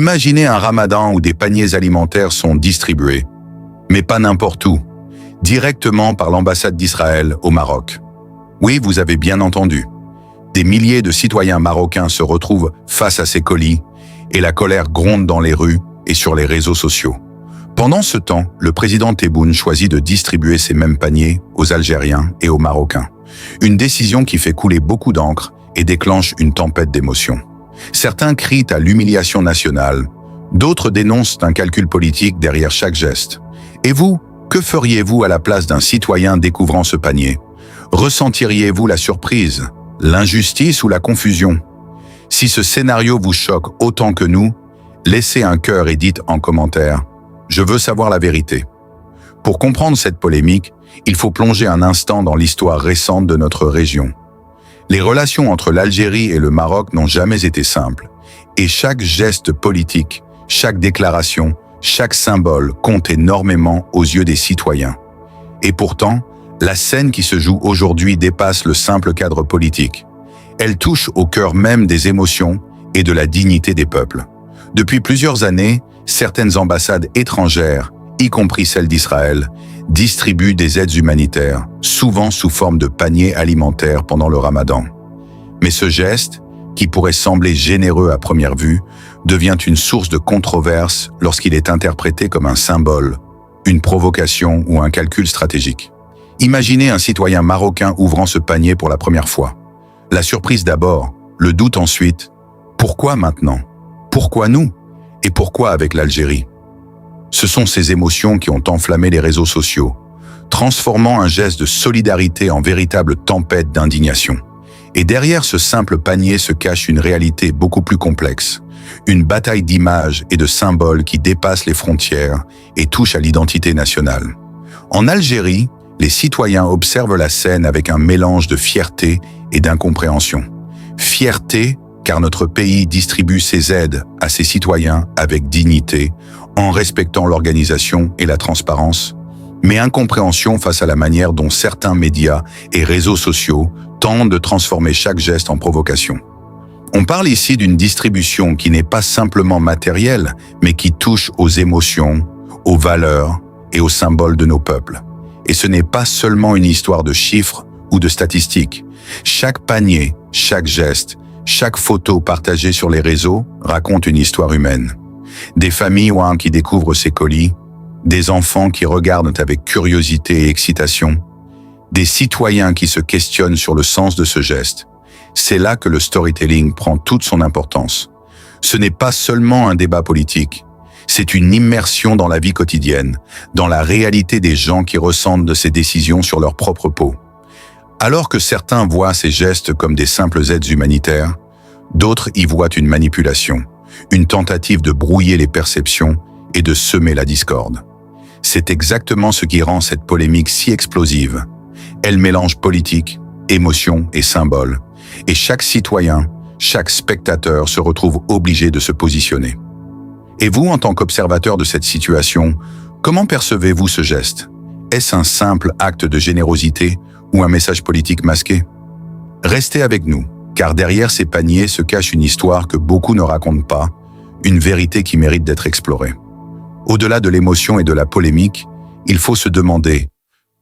Imaginez un ramadan où des paniers alimentaires sont distribués, mais pas n'importe où, directement par l'ambassade d'Israël au Maroc. Oui, vous avez bien entendu. Des milliers de citoyens marocains se retrouvent face à ces colis et la colère gronde dans les rues et sur les réseaux sociaux. Pendant ce temps, le président Tebboune choisit de distribuer ces mêmes paniers aux Algériens et aux Marocains. Une décision qui fait couler beaucoup d'encre et déclenche une tempête d'émotions. Certains crient à l'humiliation nationale, d'autres dénoncent un calcul politique derrière chaque geste. Et vous, que feriez-vous à la place d'un citoyen découvrant ce panier? Ressentiriez-vous la surprise, l'injustice ou la confusion? Si ce scénario vous choque autant que nous, laissez un cœur et dites en commentaire « Je veux savoir la vérité ». Pour comprendre cette polémique, il faut plonger un instant dans l'histoire récente de notre région. Les relations entre l'Algérie et le Maroc n'ont jamais été simples, et chaque geste politique, chaque déclaration, chaque symbole compte énormément aux yeux des citoyens. Et pourtant, la scène qui se joue aujourd'hui dépasse le simple cadre politique. Elle touche au cœur même des émotions et de la dignité des peuples. Depuis plusieurs années, certaines ambassades étrangères, y compris celle d'Israël, distribuent des aides humanitaires, souvent sous forme de paniers alimentaires pendant le Ramadan. Mais ce geste, qui pourrait sembler généreux à première vue, devient une source de controverse lorsqu'il est interprété comme un symbole, une provocation ou un calcul stratégique. Imaginez un citoyen marocain ouvrant ce panier pour la première fois. La surprise d'abord, le doute ensuite. Pourquoi maintenant? Pourquoi nous? Et pourquoi avec l'Algérie? Ce sont ces émotions qui ont enflammé les réseaux sociaux, transformant un geste de solidarité en véritable tempête d'indignation. Et derrière ce simple panier se cache une réalité beaucoup plus complexe, une bataille d'images et de symboles qui dépasse les frontières et touche à l'identité nationale. En Algérie, les citoyens observent la scène avec un mélange de fierté et d'incompréhension. Fierté, car notre pays distribue ses aides à ses citoyens avec dignité, en respectant l'organisation et la transparence, mais incompréhension face à la manière dont certains médias et réseaux sociaux tentent de transformer chaque geste en provocation. On parle ici d'une distribution qui n'est pas simplement matérielle, mais qui touche aux émotions, aux valeurs et aux symboles de nos peuples. Et ce n'est pas seulement une histoire de chiffres ou de statistiques. Chaque panier, chaque geste, chaque photo partagée sur les réseaux raconte une histoire humaine. Des familles qui découvrent ces colis, des enfants qui regardent avec curiosité et excitation, des citoyens qui se questionnent sur le sens de ce geste. C'est là que le storytelling prend toute son importance. Ce n'est pas seulement un débat politique, c'est une immersion dans la vie quotidienne, dans la réalité des gens qui ressentent de ces décisions sur leur propre peau. Alors que certains voient ces gestes comme des simples aides humanitaires, d'autres y voient une manipulation, une tentative de brouiller les perceptions et de semer la discorde. C'est exactement ce qui rend cette polémique si explosive. Elle mélange politique, émotion et symbole, et chaque citoyen, chaque spectateur se retrouve obligé de se positionner. Et vous, en tant qu'observateur de cette situation, comment percevez-vous ce geste? Est-ce un simple acte de générosité ou un message politique masqué? Restez avec nous, car derrière ces paniers se cache une histoire que beaucoup ne racontent pas, une vérité qui mérite d'être explorée. Au-delà de l'émotion et de la polémique, il faut se demander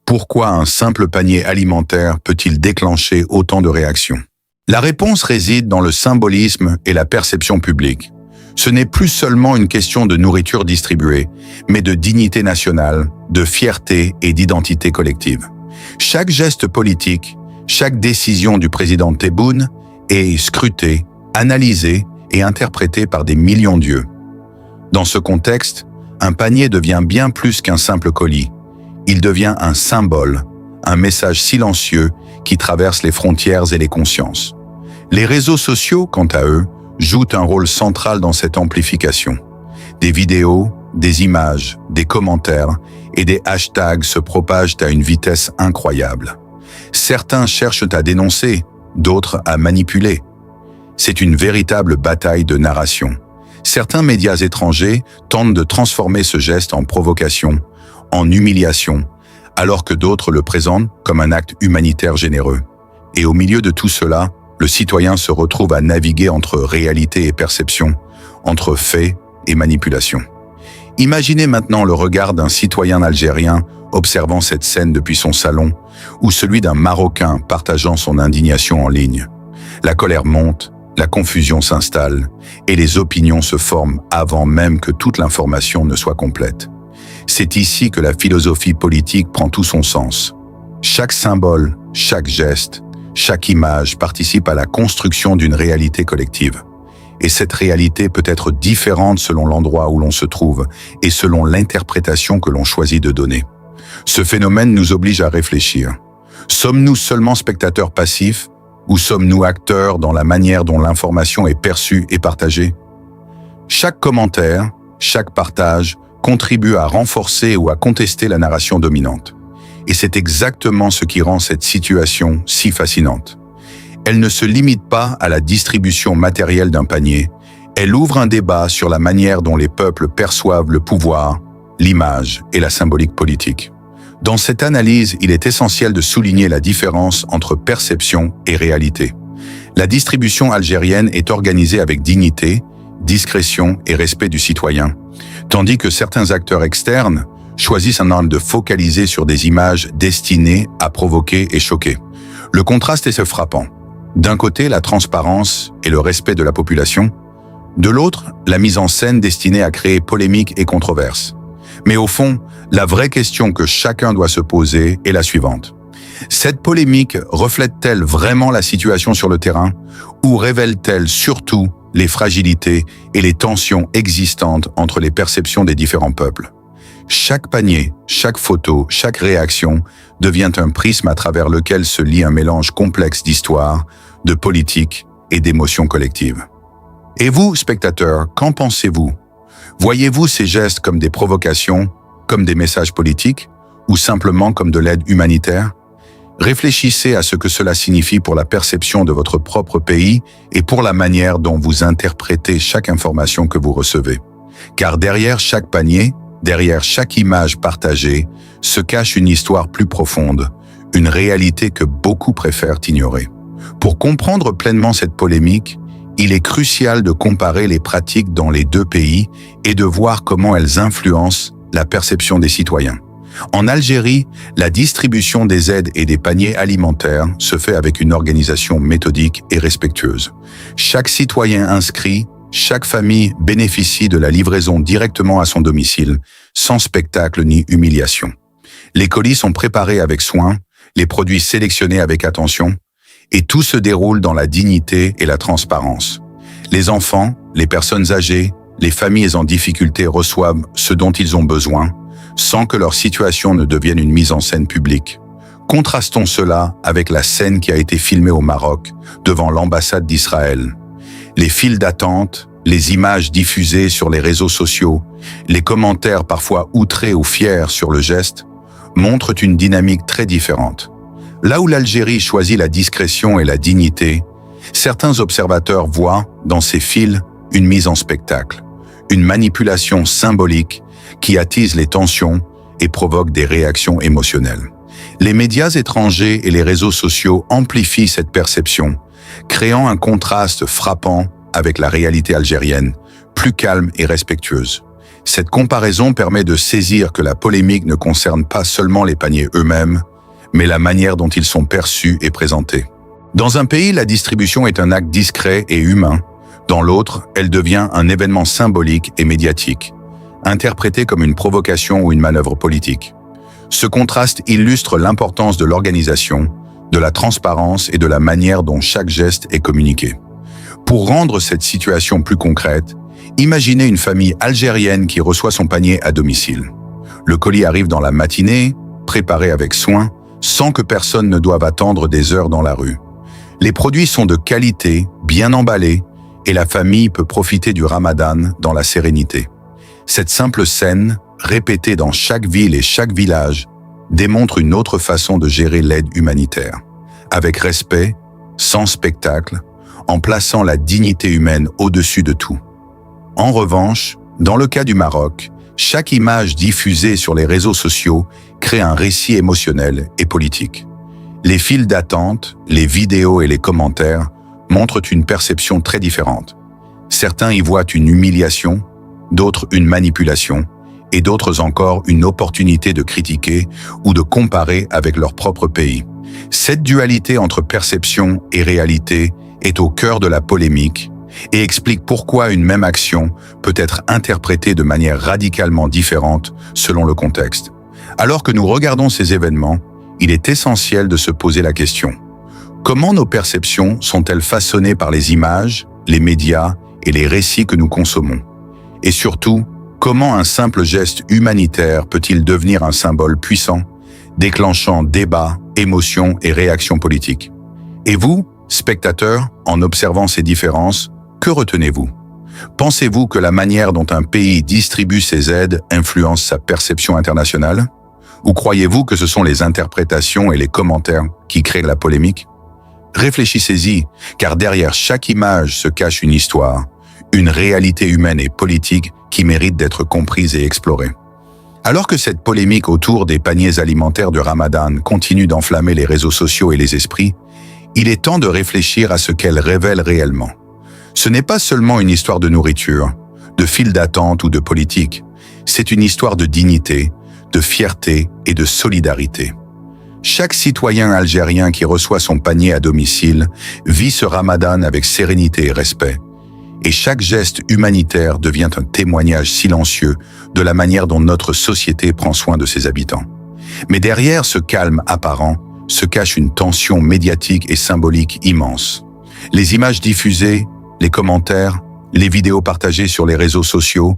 pourquoi un simple panier alimentaire peut-il déclencher autant de réactions? La réponse réside dans le symbolisme et la perception publique. Ce n'est plus seulement une question de nourriture distribuée, mais de dignité nationale, de fierté et d'identité collective. Chaque geste politique, chaque décision du président Tebboune est scrutée, analysée et interprétée par des millions d'yeux. Dans ce contexte, un panier devient bien plus qu'un simple colis. Il devient un symbole, un message silencieux qui traverse les frontières et les consciences. Les réseaux sociaux, quant à eux, jouent un rôle central dans cette amplification. Des vidéos, des images, des commentaires et des hashtags se propagent à une vitesse incroyable. Certains cherchent à dénoncer, d'autres à manipuler. C'est une véritable bataille de narration. Certains médias étrangers tentent de transformer ce geste en provocation, en humiliation, alors que d'autres le présentent comme un acte humanitaire généreux. Et au milieu de tout cela, le citoyen se retrouve à naviguer entre réalité et perception, entre faits, et manipulation. Imaginez maintenant le regard d'un citoyen algérien observant cette scène depuis son salon, ou celui d'un Marocain partageant son indignation en ligne. La colère monte, la confusion s'installe, et les opinions se forment avant même que toute l'information ne soit complète. C'est ici que la philosophie politique prend tout son sens. Chaque symbole, chaque geste, chaque image participe à la construction d'une réalité collective. Et cette réalité peut être différente selon l'endroit où l'on se trouve et selon l'interprétation que l'on choisit de donner. Ce phénomène nous oblige à réfléchir. Sommes-nous seulement spectateurs passifs ou sommes-nous acteurs dans la manière dont l'information est perçue et partagée? Chaque commentaire, chaque partage contribue à renforcer ou à contester la narration dominante. Et c'est exactement ce qui rend cette situation si fascinante. Elle ne se limite pas à la distribution matérielle d'un panier, elle ouvre un débat sur la manière dont les peuples perçoivent le pouvoir, l'image et la symbolique politique. Dans cette analyse, il est essentiel de souligner la différence entre perception et réalité. La distribution algérienne est organisée avec dignité, discrétion et respect du citoyen, tandis que certains acteurs externes choisissent un angle de focaliser sur des images destinées à provoquer et choquer. Le contraste est frappant. D'un côté, la transparence et le respect de la population. De l'autre, la mise en scène destinée à créer polémique et controverse. Mais au fond, la vraie question que chacun doit se poser est la suivante. Cette polémique reflète-t-elle vraiment la situation sur le terrain ou révèle-t-elle surtout les fragilités et les tensions existantes entre les perceptions des différents peuples? Chaque panier, chaque photo, chaque réaction devient un prisme à travers lequel se lit un mélange complexe d'histoire, de politique et d'émotions collectives. Et vous, spectateurs, qu'en pensez-vous? Voyez-vous ces gestes comme des provocations, comme des messages politiques, ou simplement comme de l'aide humanitaire? Réfléchissez à ce que cela signifie pour la perception de votre propre pays et pour la manière dont vous interprétez chaque information que vous recevez. Car derrière chaque panier, derrière chaque image partagée, se cache une histoire plus profonde, une réalité que beaucoup préfèrent ignorer. Pour comprendre pleinement cette polémique, il est crucial de comparer les pratiques dans les deux pays et de voir comment elles influencent la perception des citoyens. En Algérie, la distribution des aides et des paniers alimentaires se fait avec une organisation méthodique et respectueuse. Chaque citoyen inscrit, chaque famille bénéficie de la livraison directement à son domicile, sans spectacle ni humiliation. Les colis sont préparés avec soin, les produits sélectionnés avec attention, et tout se déroule dans la dignité et la transparence. Les enfants, les personnes âgées, les familles en difficulté reçoivent ce dont ils ont besoin, sans que leur situation ne devienne une mise en scène publique. Contrastons cela avec la scène qui a été filmée au Maroc, devant l'ambassade d'Israël. Les files d'attente, les images diffusées sur les réseaux sociaux, les commentaires parfois outrés ou fiers sur le geste, montrent une dynamique très différente. Là où l'Algérie choisit la discrétion et la dignité, certains observateurs voient, dans ces files, une mise en spectacle, une manipulation symbolique qui attise les tensions et provoque des réactions émotionnelles. Les médias étrangers et les réseaux sociaux amplifient cette perception, créant un contraste frappant avec la réalité algérienne, plus calme et respectueuse. Cette comparaison permet de saisir que la polémique ne concerne pas seulement les paniers eux-mêmes, mais la manière dont ils sont perçus et présentés. Dans un pays, la distribution est un acte discret et humain. Dans l'autre, elle devient un événement symbolique et médiatique, interprété comme une provocation ou une manœuvre politique. Ce contraste illustre l'importance de l'organisation, de la transparence et de la manière dont chaque geste est communiqué. Pour rendre cette situation plus concrète, imaginez une famille algérienne qui reçoit son panier à domicile. Le colis arrive dans la matinée, préparé avec soin, sans que personne ne doive attendre des heures dans la rue. Les produits sont de qualité, bien emballés, et la famille peut profiter du Ramadan dans la sérénité. Cette simple scène, répétée dans chaque ville et chaque village, démontre une autre façon de gérer l'aide humanitaire. Avec respect, sans spectacle, en plaçant la dignité humaine au-dessus de tout. En revanche, dans le cas du Maroc, chaque image diffusée sur les réseaux sociaux crée un récit émotionnel et politique. Les files d'attente, les vidéos et les commentaires montrent une perception très différente. Certains y voient une humiliation, d'autres une manipulation, et d'autres encore une opportunité de critiquer ou de comparer avec leur propre pays. Cette dualité entre perception et réalité est au cœur de la polémique et explique pourquoi une même action peut être interprétée de manière radicalement différente selon le contexte. Alors que nous regardons ces événements, il est essentiel de se poser la question: comment nos perceptions sont-elles façonnées par les images, les médias et les récits que nous consommons? Et surtout, comment un simple geste humanitaire peut-il devenir un symbole puissant, déclenchant débats, émotions et réactions politiques? Et vous, spectateurs, en observant ces différences, que retenez-vous? Pensez-vous que la manière dont un pays distribue ses aides influence sa perception internationale? Ou croyez-vous que ce sont les interprétations et les commentaires qui créent la polémique? Réfléchissez-y, car derrière chaque image se cache une histoire, une réalité humaine et politique qui mérite d'être comprise et explorée. Alors que cette polémique autour des paniers alimentaires de Ramadan continue d'enflammer les réseaux sociaux et les esprits, il est temps de réfléchir à ce qu'elle révèle réellement. Ce n'est pas seulement une histoire de nourriture, de file d'attente ou de politique, c'est une histoire de dignité, de fierté et de solidarité. Chaque citoyen algérien qui reçoit son panier à domicile vit ce Ramadan avec sérénité et respect. Et chaque geste humanitaire devient un témoignage silencieux de la manière dont notre société prend soin de ses habitants. Mais derrière ce calme apparent se cache une tension médiatique et symbolique immense. Les images diffusées, les commentaires, les vidéos partagées sur les réseaux sociaux,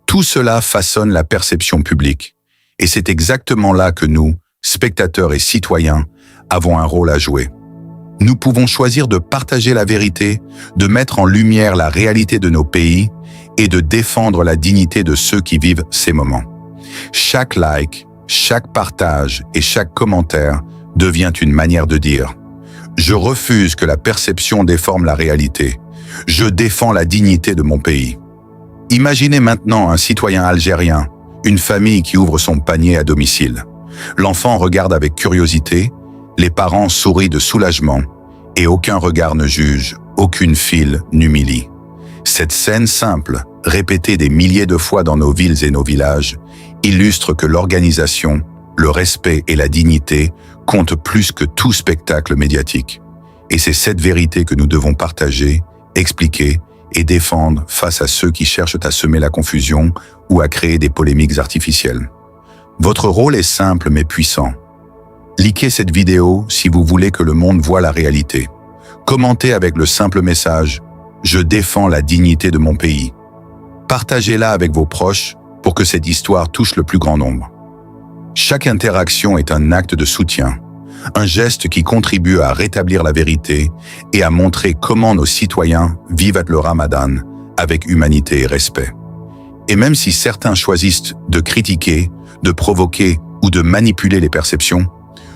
tout cela façonne la perception publique. Et c'est exactement là que nous, spectateurs et citoyens, avons un rôle à jouer. Nous pouvons choisir de partager la vérité, de mettre en lumière la réalité de nos pays et de défendre la dignité de ceux qui vivent ces moments. Chaque like, chaque partage et chaque commentaire devient une manière de dire: je refuse que la perception déforme la réalité. Je défends la dignité de mon pays. Imaginez maintenant un citoyen algérien, une famille qui ouvre son panier à domicile. L'enfant regarde avec curiosité, les parents sourient de soulagement, et aucun regard ne juge, aucune file n'humilie. Cette scène simple, répétée des milliers de fois dans nos villes et nos villages, illustre que l'organisation, le respect et la dignité comptent plus que tout spectacle médiatique. Et c'est cette vérité que nous devons partager, expliquer et défendre face à ceux qui cherchent à semer la confusion ou à créer des polémiques artificielles. Votre rôle est simple mais puissant. Likez cette vidéo si vous voulez que le monde voie la réalité. Commentez avec le simple message « Je défends la dignité de mon pays ». Partagez-la avec vos proches pour que cette histoire touche le plus grand nombre. Chaque interaction est un acte de soutien, un geste qui contribue à rétablir la vérité et à montrer comment nos citoyens vivent le Ramadan avec humanité et respect. Et même si certains choisissent de critiquer, de provoquer ou de manipuler les perceptions,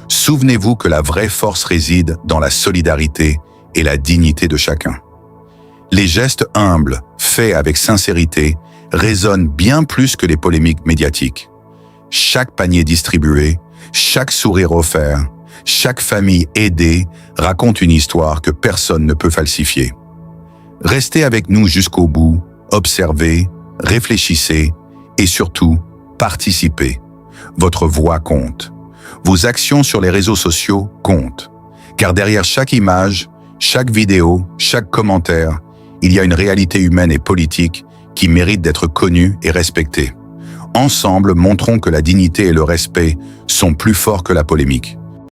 souvenez-vous que la vraie force réside dans la solidarité et la dignité de chacun. Les gestes humbles, faits avec sincérité, résonnent bien plus que les polémiques médiatiques. Chaque panier distribué, chaque sourire offert, chaque famille aidée raconte une histoire que personne ne peut falsifier. Restez avec nous jusqu'au bout, observez, réfléchissez et surtout, participez. Votre voix compte. Vos actions sur les réseaux sociaux comptent. Car derrière chaque image, chaque vidéo, chaque commentaire, il y a une réalité humaine et politique qui mérite d'être connue et respectée. Ensemble, montrons que la dignité et le respect sont plus forts que la polémique.